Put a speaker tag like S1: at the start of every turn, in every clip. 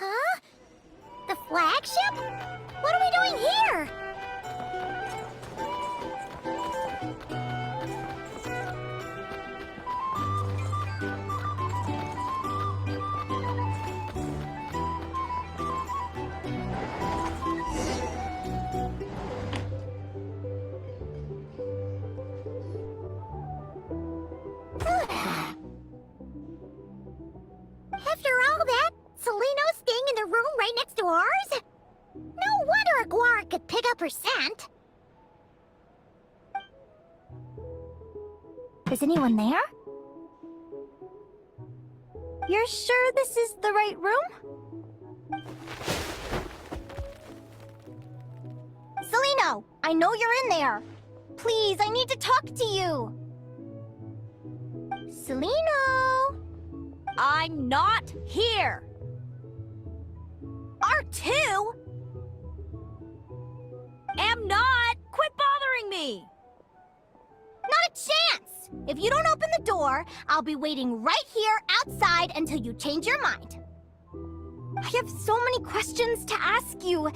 S1: Huh? The flagship? What are we doing here? After all that, Seleno's staying in the room right next to ours? No wonder a Guar could pick up her scent. Is anyone there? You're sure this is the right room? Seleno, I know you're in there. Please, I need to talk to you. Seleno!
S2: I'm not here!
S1: R2?
S2: Am not! Quit bothering me!
S1: Not a chance! If you don't open the door, I'll be waiting right here outside until you change your mind. I have so many questions to ask you.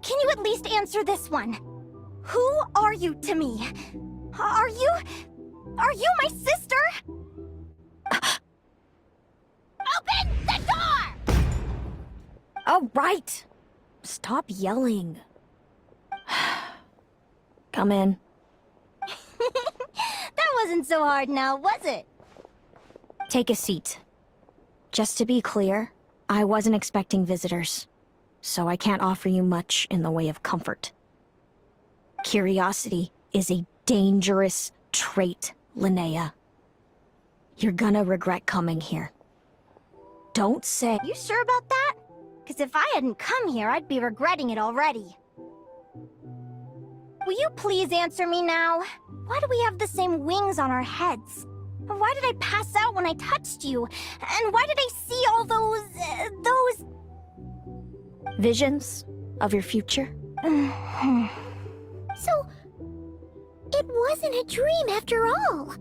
S1: Can you at least answer this one? Who are you to me? Are you my sister? Open the door!
S2: All right. Stop yelling. Come in.
S1: That wasn't so hard now, was it?
S2: Take a seat. Just to be clear, I wasn't expecting visitors, so I can't offer you much in the way of comfort. Curiosity is a dangerous trait, Linnea. You're gonna regret coming here. Don't say—
S1: You sure about that? Because if I hadn't come here, I'd be regretting it already. Will you please answer me now? Why do we have the same wings on our heads? Why did I pass out when I touched you? And why did I see all those...
S2: Visions of your future?
S1: So, it wasn't a dream after all.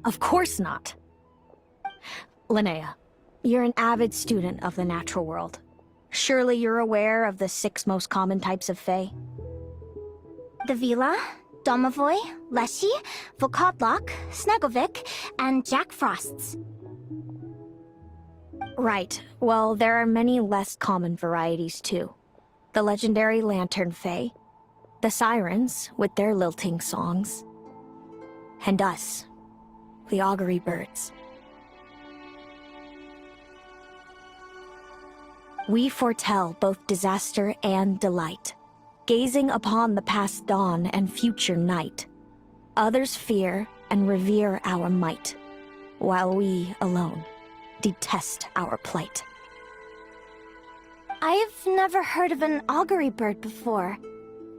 S2: Of course not. Linnea, you're an avid student of the natural world. Surely you're aware of the 6 most common types of Fae?
S1: The Vila, Domovoy, Leshy, Volkodlok, Snegovik, and Jack Frosts.
S2: Right. Well, there are many less common varieties too. The legendary Lantern Fae, the Sirens with their lilting songs, and us, the Augury Birds. We foretell both disaster and delight, gazing upon the past dawn and future night. Others fear and revere our might, while we alone detest our plight.
S1: I've never heard of an augury bird before,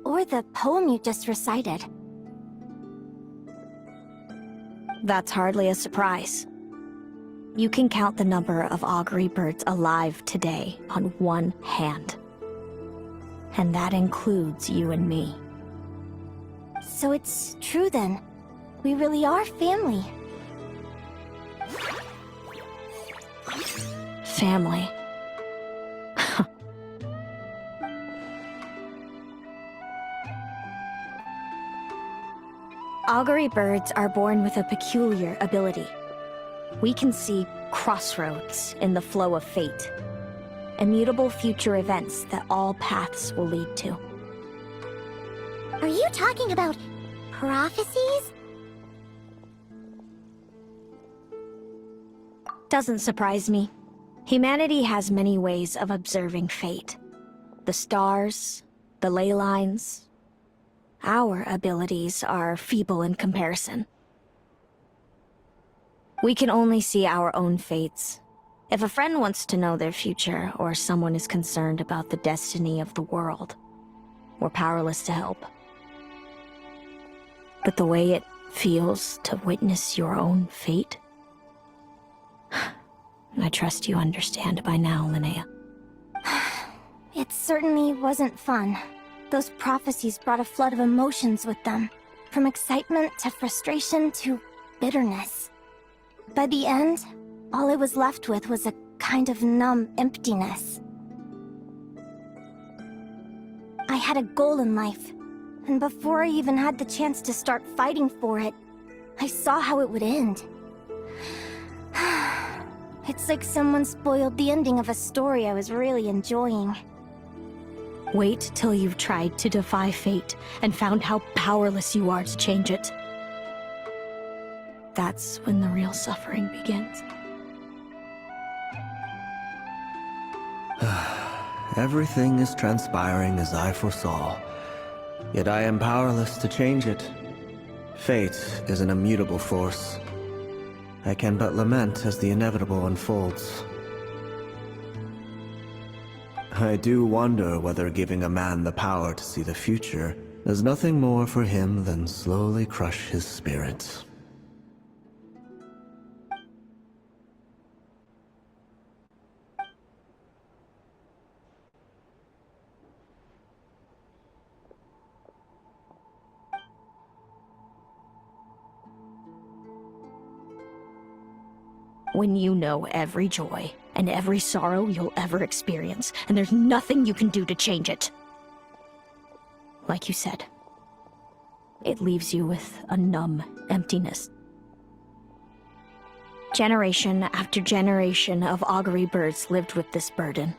S1: or the poem you just recited.
S2: That's hardly a surprise. You can count the number of augury birds alive today on one hand. And that includes you and me.
S1: So it's true then. We really are family.
S2: Family. Augury birds are born with a peculiar ability. We can see crossroads in the flow of fate. Immutable future events that all paths will lead to.
S1: Are you talking about prophecies?
S2: Doesn't surprise me. Humanity has many ways of observing fate. The stars, the ley lines. Our abilities are feeble in comparison. We can only see our own fates. If a friend wants to know their future, or someone is concerned about the destiny of the world, we're powerless to help. But the way it feels to witness your own fate? I trust you understand by now, Linnea.
S1: It certainly wasn't fun. Those prophecies brought a flood of emotions with them. From excitement to frustration to bitterness. By the end, all I was left with was a kind of numb emptiness. I had a goal in life, and before I even had the chance to start fighting for it, I saw how it would end. It's like someone spoiled the ending of a story I was really enjoying.
S2: Wait till you've tried to defy fate and found how powerless you are to change it. That's when the real suffering begins.
S3: Everything is transpiring as I foresaw, yet I am powerless to change it. Fate is an immutable force. I can but lament as the inevitable unfolds. I do wonder whether giving a man the power to see the future does nothing more for him than slowly crush his spirit.
S2: When you know every joy and every sorrow you'll ever experience, and there's nothing you can do to change it. Like you said, it leaves you with a numb emptiness. Generation after generation of augury birds lived with this burden.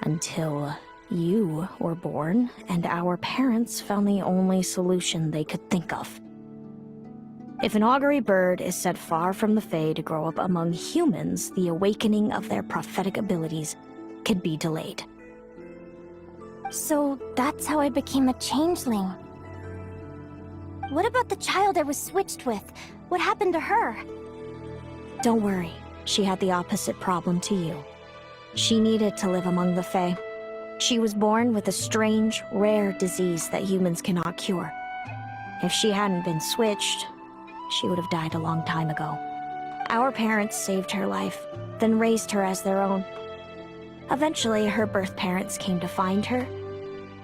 S2: Until you were born, and our parents found the only solution they could think of. If an augury bird is set far from the Fae to grow up among humans, the awakening of their prophetic abilities could be delayed.
S1: So that's how I became a changeling. What about the child I was switched with? What happened to her?
S2: Don't worry, she had the opposite problem to you. She needed to live among the Fae. She was born with a strange, rare disease that humans cannot cure. If she hadn't been switched, she would have died a long time ago. Our parents saved her life, then raised her as their own. Eventually, her birth parents came to find her,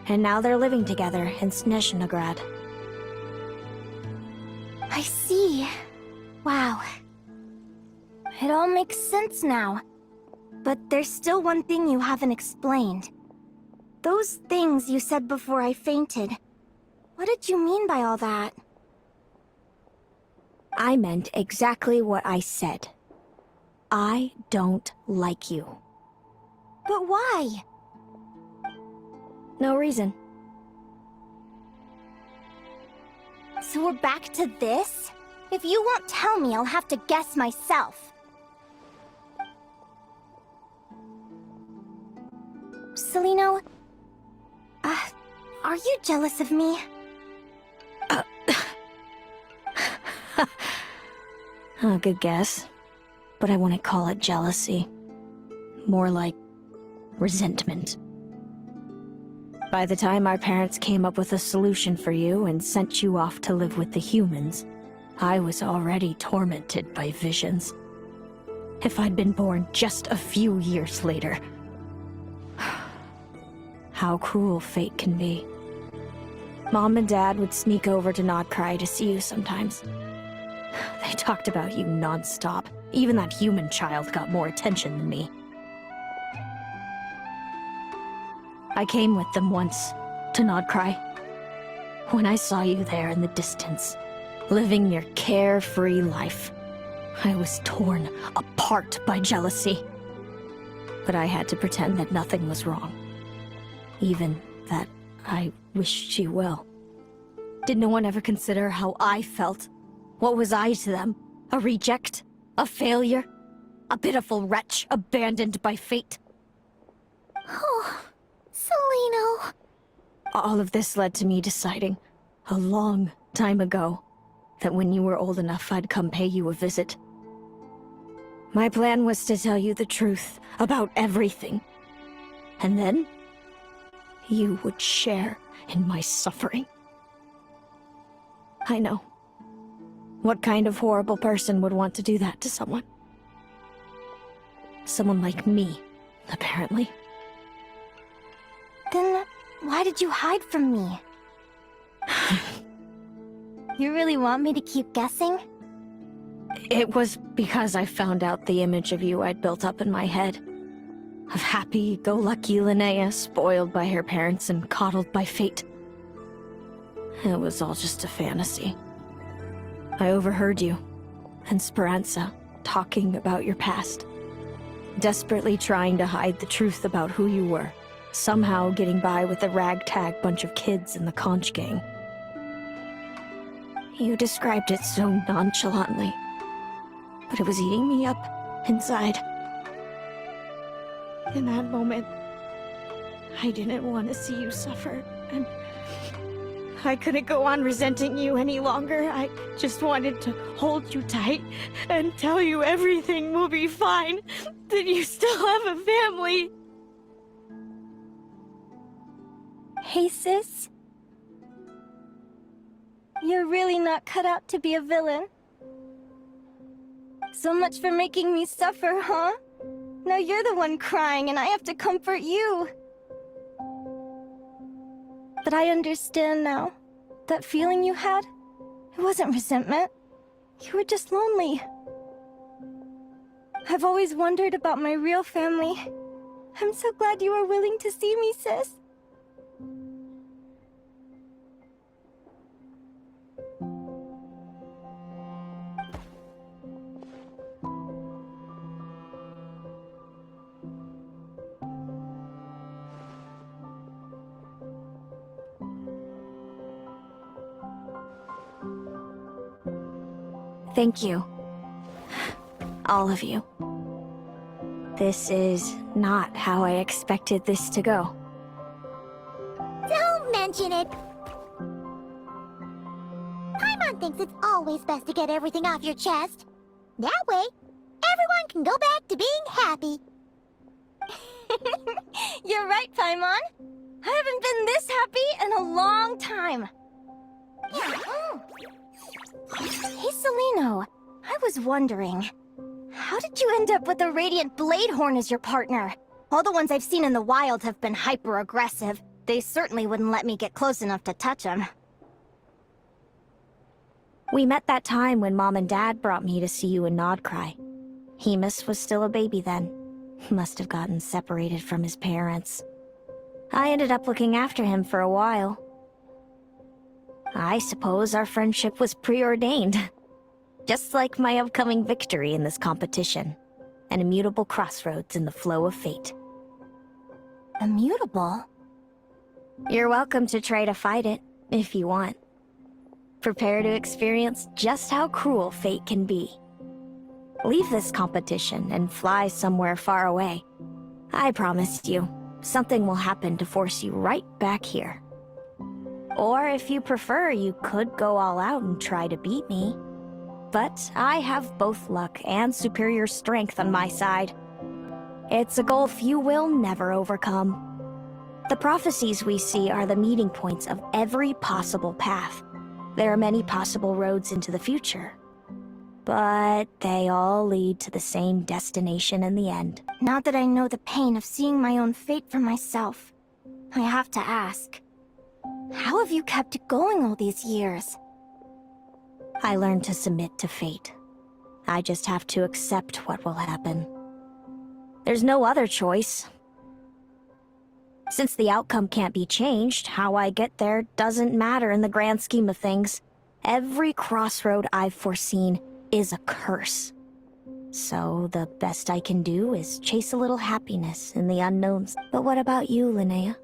S2: and now they're living together in Snezhnegrad.
S1: I see. Wow. It all makes sense now. But there's still one thing you haven't explained. Those things you said before I fainted. What did you mean by all that?
S2: I meant exactly what I said. I don't like you.
S1: But why?
S2: No reason.
S1: So we're back to this? If you won't tell me, I'll have to guess myself. Celino, are you jealous of me?
S2: Good guess. But I wouldn't call it jealousy. More like resentment. By the time our parents came up with a solution for you and sent you off to live with the humans, I was already tormented by visions. If I'd been born just a few years later... how cruel fate can be. Mom and Dad would sneak over to Nodcry to see you sometimes. They talked about you non-stop. Even that human child got more attention than me. I came with them once, to Nodcry. When I saw you there in the distance, living your carefree life, I was torn apart by jealousy. But I had to pretend that nothing was wrong. Even that I wished you well. Did no one ever consider how I felt? What was I to them? A reject? A failure? A pitiful wretch abandoned by fate?
S1: Oh, Celino.
S2: All of this led to me deciding, a long time ago, that when you were old enough I'd come pay you a visit. My plan was to tell you the truth about everything. And then, you would share in my suffering. I know. What kind of horrible person would want to do that to someone? Someone like me, apparently.
S1: Then, why did you hide from me? You really want me to keep guessing?
S2: It was because I found out the image of you I'd built up in my head. Of happy-go-lucky Linnea, spoiled by her parents and coddled by fate. It was all just a fantasy. I overheard you, and Speranza, talking about your past. Desperately trying to hide the truth about who you were. Somehow getting by with a ragtag bunch of kids in the conch gang. You described it so nonchalantly, but it was eating me up inside. In that moment, I didn't want to see you suffer, and I couldn't go on resenting you any longer. I just wanted to hold you tight and tell you everything will be fine, that you still have a family.
S1: Hey, sis. You're really not cut out to be a villain. So much for making me suffer, huh? Now you're the one crying and I have to comfort you. But I understand now. That feeling you had, it wasn't resentment. You were just lonely. I've always wondered about my real family. I'm so glad you were willing to see me, sis.
S2: Thank you. All of you. This is not how I expected this to go.
S1: Don't mention it. Paimon thinks it's always best to get everything off your chest. That way, everyone can go back to being happy. You're right, Paimon. I haven't been this happy in a long time. Hey, Celino. I was wondering, how did you end up with a Radiant Bladehorn as your partner? All the ones I've seen in the wild have been hyper-aggressive. They certainly wouldn't let me get close enough to touch them.
S2: We met that time when Mom and Dad brought me to see you in Nodcry. Hemus was still a baby then. Must have gotten separated from his parents. I ended up looking after him for a while. I suppose our friendship was preordained. Just like my upcoming victory in this competition. An immutable crossroads in the flow of fate.
S1: Immutable?
S2: You're welcome to try to fight it, if you want. Prepare to experience just how cruel fate can be. Leave this competition and fly somewhere far away. I promise you, something will happen to force you right back here. Or if you prefer, you could go all out and try to beat me. But I have both luck and superior strength on my side. It's a gulf you will never overcome. The prophecies we see are the meeting points of every possible path. There are many possible roads into the future. But they all lead to the same destination in the end.
S1: Not that I know the pain of seeing my own fate for myself. I have to ask, how have you kept it going all these years?
S2: I learned to submit to fate. I just have to accept what will happen. There's no other choice. Since the outcome can't be changed, how I get there doesn't matter in the grand scheme of things. Every crossroad I've foreseen is a curse. So the best I can do is chase a little happiness in the unknowns. But what about you, Linnea?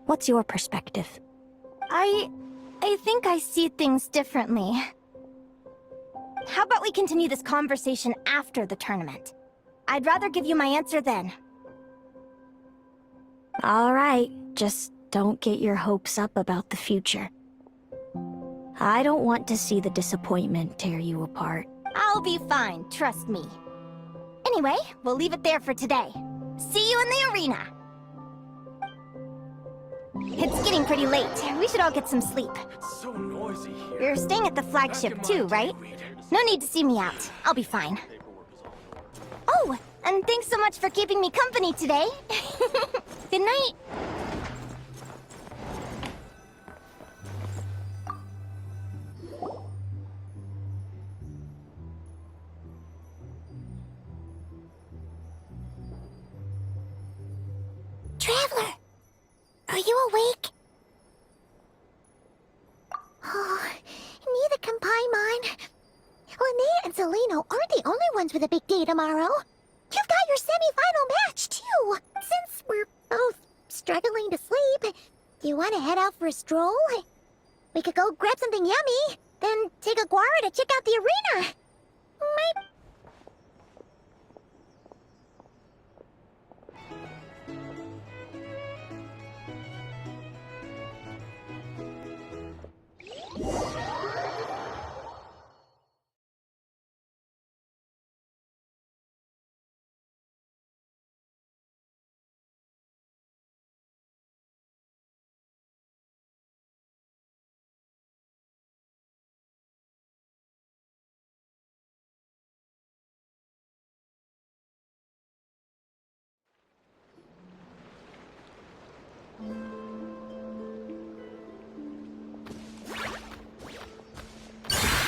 S2: What's your perspective?
S1: I think I see things differently. How about we continue this conversation after the tournament? I'd rather give you my answer then.
S2: All right, just don't get your hopes up about the future. I don't want to see the disappointment tear you apart.
S1: I'll be fine, trust me. Anyway, we'll leave it there for today. See you in the arena! It's getting pretty late. We should all get some sleep.
S4: It's so noisy here.
S1: You're staying at the flagship too, right? No need to see me out. I'll be fine. Oh, and thanks so much for keeping me company today. Good night. Traveler, are you awake? Oh, neither can Paimon. Linnea and Zelino aren't the only ones with a big day tomorrow. You've got your semi-final match, too. Since we're both struggling to sleep, you want to head out for a stroll? We could go grab something yummy, then take a guara to check out the arena.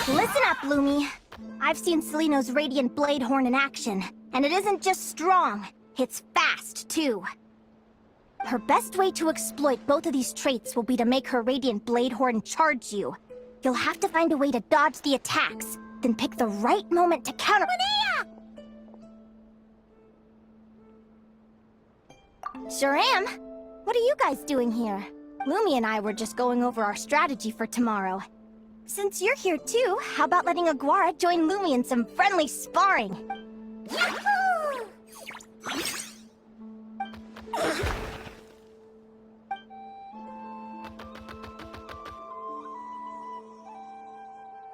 S1: Listen up, Lumi. I've seen Seleno's Radiant Blade Horn in action, and it isn't just strong, it's fast, too. Her best way to exploit both of these traits will be to make her Radiant Blade Horn charge you. You'll have to find a way to dodge the attacks, then pick the right moment to counter— Linnea! Sure am. What are you guys doing here? Lumi and I were just going over our strategy for tomorrow. Since you're here too, how about letting Aguara join Lumi in some friendly sparring? Yahoo!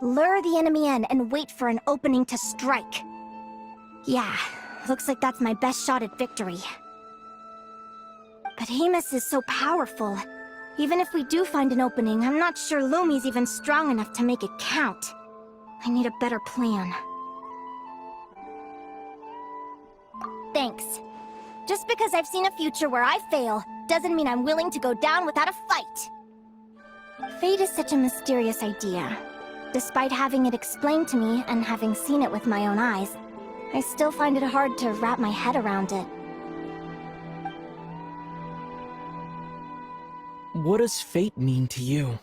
S1: Lure the enemy in and wait for an opening to strike. Yeah, looks like that's my best shot at victory. But Amos is so powerful. Even if we do find an opening, I'm not sure Lumi's even strong enough to make it count. I need a better plan. Thanks. Just because I've seen a future where I fail, doesn't mean I'm willing to go down without a fight. Fate is such a mysterious idea. Despite having it explained to me and having seen it with my own eyes, I still find it hard to wrap my head around it.
S4: What does fate mean to you?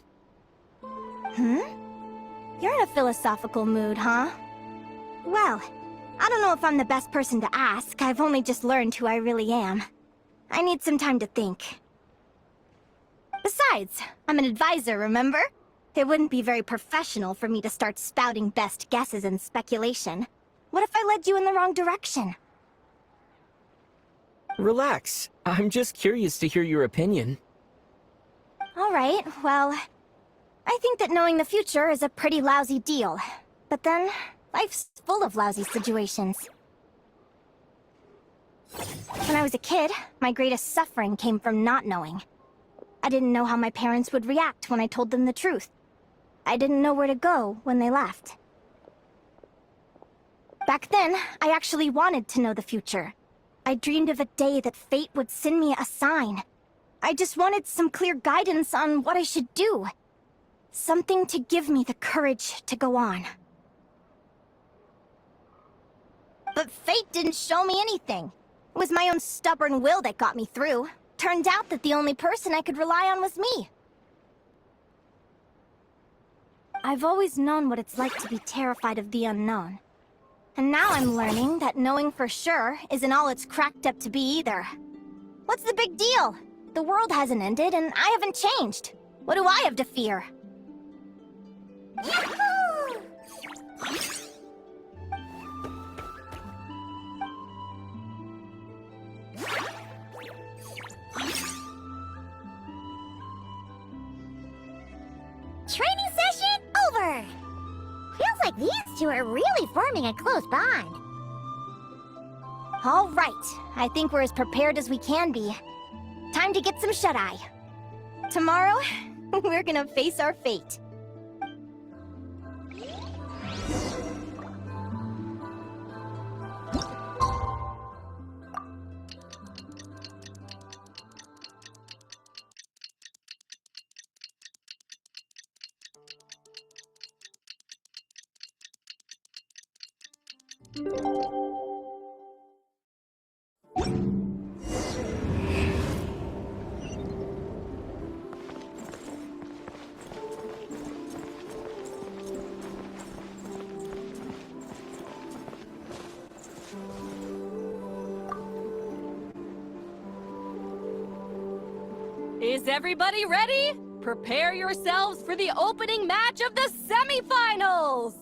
S1: You're in a philosophical mood, huh? Well, I don't know if I'm the best person to ask. I've only just learned who I really am. I need some time to think. Besides, I'm an advisor, remember? It wouldn't be very professional for me to start spouting best guesses and speculation. What if I led you in the wrong direction?
S4: Relax. I'm just curious to hear your opinion.
S1: Alright, well, I think that knowing the future is a pretty lousy deal. But then, life's full of lousy situations. When I was a kid, my greatest suffering came from not knowing. I didn't know how my parents would react when I told them the truth. I didn't know where to go when they left. Back then, I actually wanted to know the future. I dreamed of a day that fate would send me a sign. I just wanted some clear guidance on what I should do. Something to give me the courage to go on. But fate didn't show me anything. It was my own stubborn will that got me through. Turned out that the only person I could rely on was me. I've always known what it's like to be terrified of the unknown. And now I'm learning that knowing for sure isn't all it's cracked up to be either. What's the big deal? The world hasn't ended and I haven't changed. What do I have to fear? Yahoo! Training session over! Feels like these two are really forming a close bond. All right, I think we're as prepared as we can be. Time to get some shut-eye. Tomorrow, we're gonna face our fate.
S5: Is everybody ready? Prepare yourselves for the opening match of the semifinals!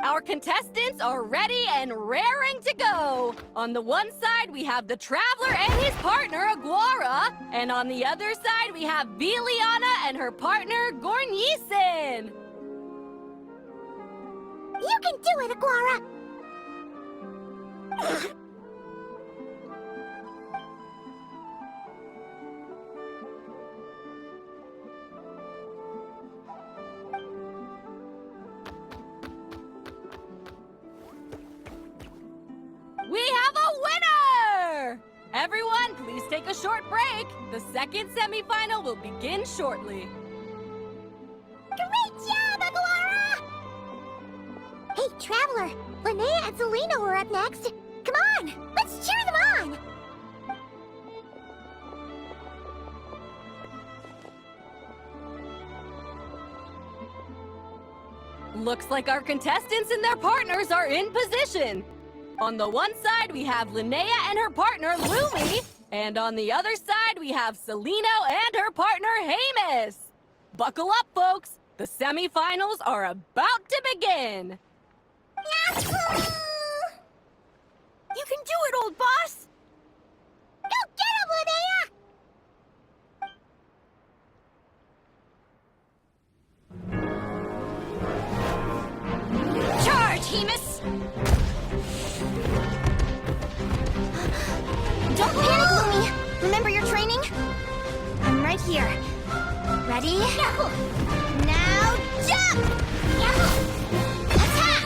S5: Our contestants are ready and raring to go! On the one side, we have the Traveler and his partner, Aguara. And on the other side, we have Viliana and her partner, Gornisen.
S1: You can do it, Aguara!
S5: We have a winner! Everyone, please take a short break. The second semifinal will begin shortly.
S1: Great job, Aguara! Hey, Traveler, Linnea and Selena were up next. Come on, let's cheer them on!
S5: Looks like our contestants and their partners are in position. On the one side, we have Linnea and her partner, Lumi. And on the other side, we have Celino and her partner, Hamus. Buckle up, folks. The semifinals are about to begin.
S1: Yahoo! You can do it, old boss! Go get him, Linnea! Charge, Hamus! Don't panic, Lumi! Remember your training? I'm right here. Ready? Now jump! Attack!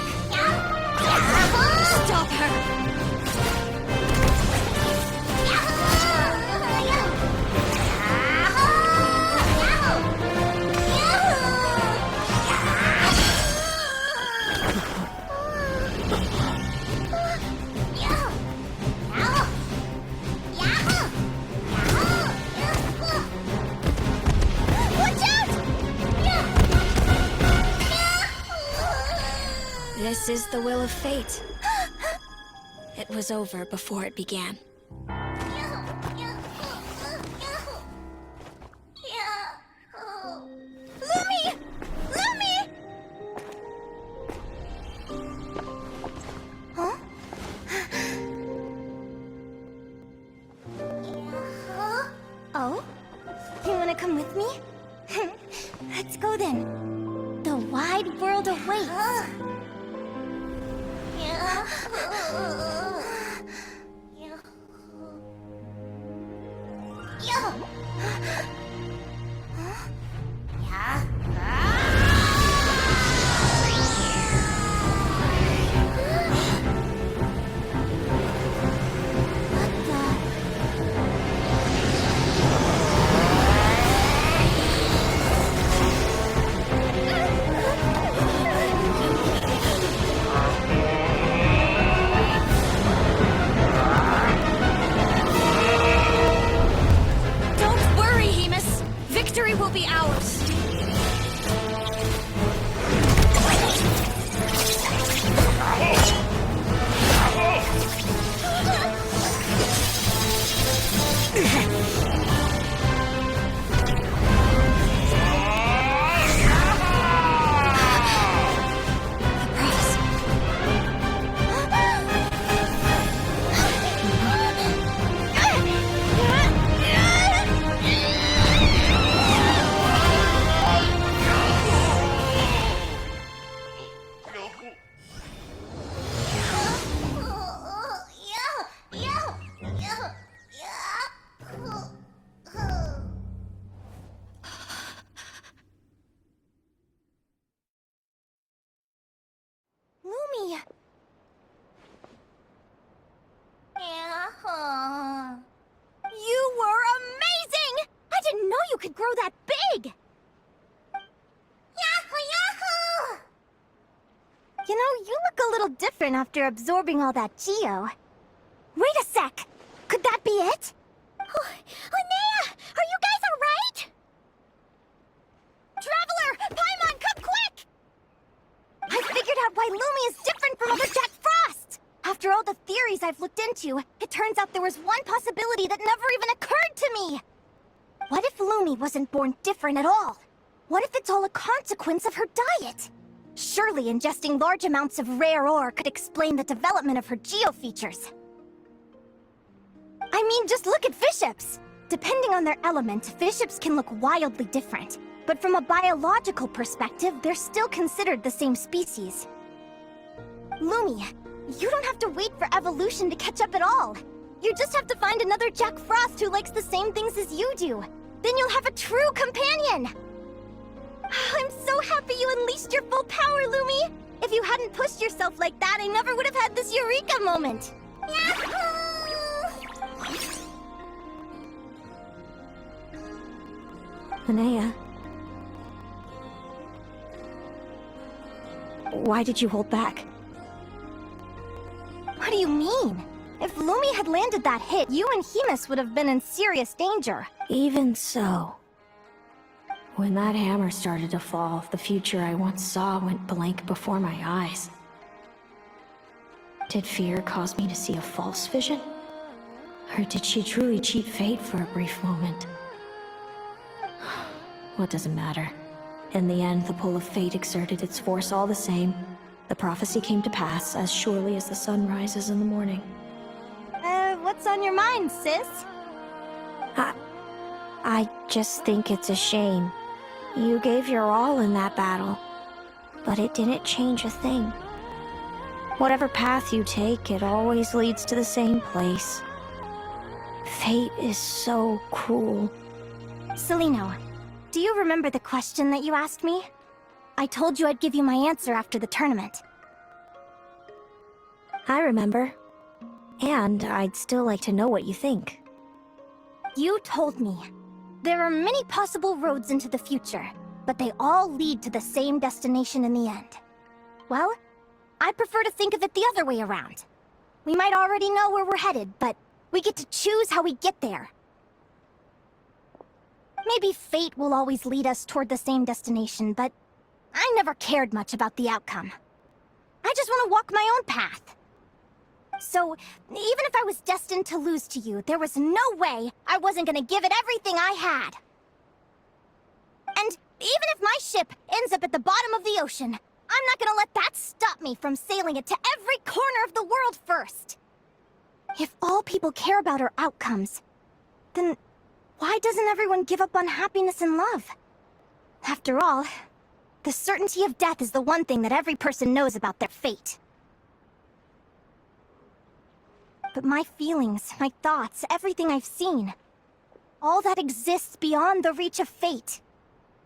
S1: Stop her!
S2: This is the will of fate. It was over before it began.
S1: Lumi! Lumi! Huh? Oh? You wanna come with me? Let's go then. The wide world awaits. Yeah. You were amazing! I didn't know you could grow that big! Yahoo, yahoo! You know, you look a little different after absorbing all that Geo. Wait a sec! Could that be it? Linnea! Are you guys alright? Traveler! Paimon, come quick! I figured out why Lumi is different from other Jack Frosts! After all the theories I've looked into, it turns out there was one possibility that never even occurred to me! What if Lumi wasn't born different at all? What if it's all a consequence of her diet? Surely ingesting large amounts of rare ore could explain the development of her geofeatures. I mean, just look at fiships! Depending on their element, fiships can look wildly different. But from a biological perspective, they're still considered the same species. Lumi, you don't have to wait for evolution to catch up at all. You just have to find another Jack Frost who likes the same things as you do. Then you'll have a true companion! I'm so happy you unleashed your full power, Lumi! If you hadn't pushed yourself like that, I never would have had this eureka moment! Yahoo!
S2: Linnea. Why did you hold back?
S1: What do you mean? If Lumi had landed that hit, you and Hemus would have been in serious danger.
S2: Even so. When that hammer started to fall, the future I once saw went blank before my eyes. Did fear cause me to see a false vision? Or did she truly cheat fate for a brief moment? What does it matter? In the end, the pull of fate exerted its force all the same. The prophecy came to pass as surely as the sun rises in the morning.
S1: What's on your mind, sis?
S2: I just think it's a shame. You gave your all in that battle, but it didn't change a thing. Whatever path you take, it always leads to the same place. Fate is so cruel.
S1: Celino, do you remember the question that you asked me? I told you I'd give you my answer after the tournament.
S2: I remember. And I'd still like to know what you think.
S1: You told me. There are many possible roads into the future, but they all lead to the same destination in the end. Well, I prefer to think of it the other way around. We might already know where we're headed, but we get to choose how we get there. Maybe fate will always lead us toward the same destination, but I never cared much about the outcome. I just want to walk my own path. So, even if I was destined to lose to you, there was no way I wasn't gonna give it everything I had. And even if my ship ends up at the bottom of the ocean, I'm not gonna let that stop me from sailing it to every corner of the world first. If all people care about are outcomes, then why doesn't everyone give up on happiness and love? After all, the certainty of death is the one thing that every person knows about their fate. But my feelings, my thoughts, everything I've seen, all that exists beyond the reach of fate,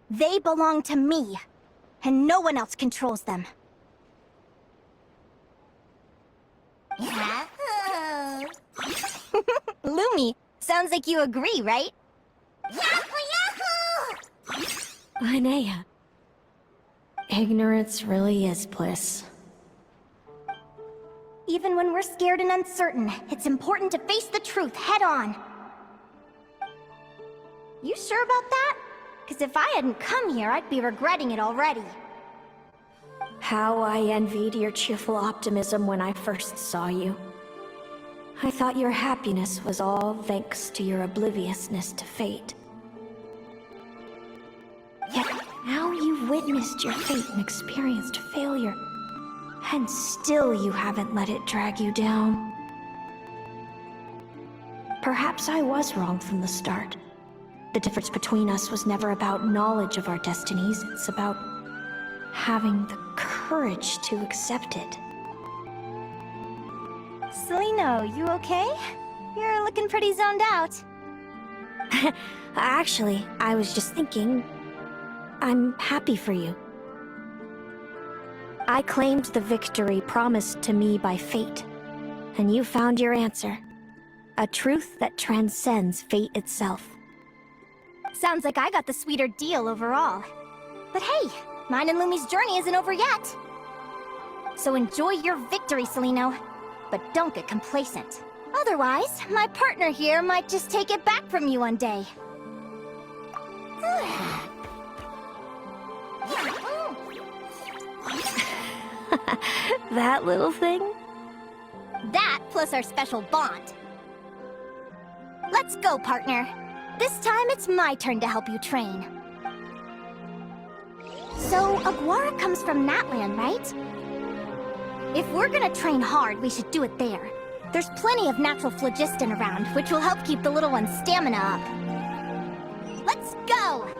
S1: they belong to me, and no one else controls them. Yahoo! Lumi, sounds like you agree, right? Yahoo, yahoo!
S2: Linnea. Ignorance really is bliss.
S1: Even when we're scared and uncertain, it's important to face the truth head-on. You sure about that? Because if I hadn't come here, I'd be regretting it already.
S2: How I envied your cheerful optimism when I first saw you. I thought your happiness was all thanks to your obliviousness to fate. Yet now you've witnessed your fate and experienced failure. And still you haven't let it drag you down. Perhaps I was wrong from the start. The difference between us was never about knowledge of our destinies, it's about having the courage to accept it.
S1: Celino, you okay? You're looking pretty zoned out.
S2: Actually, I was just thinking, I'm happy for you. I claimed the victory promised to me by fate, and you found your answer. A truth that transcends fate itself.
S1: Sounds like I got the sweeter deal overall. But hey, mine and Lumi's journey isn't over yet. So enjoy your victory, Celino. But don't get complacent. Otherwise, my partner here might just take it back from you one day.
S2: That little thing?
S1: That plus our special bond. Let's go, partner. This time it's my turn to help you train. So, Aguara comes from Natland, right? If we're gonna train hard, we should do it there. There's plenty of natural phlogiston around, which will help keep the little one's stamina up. Let's go!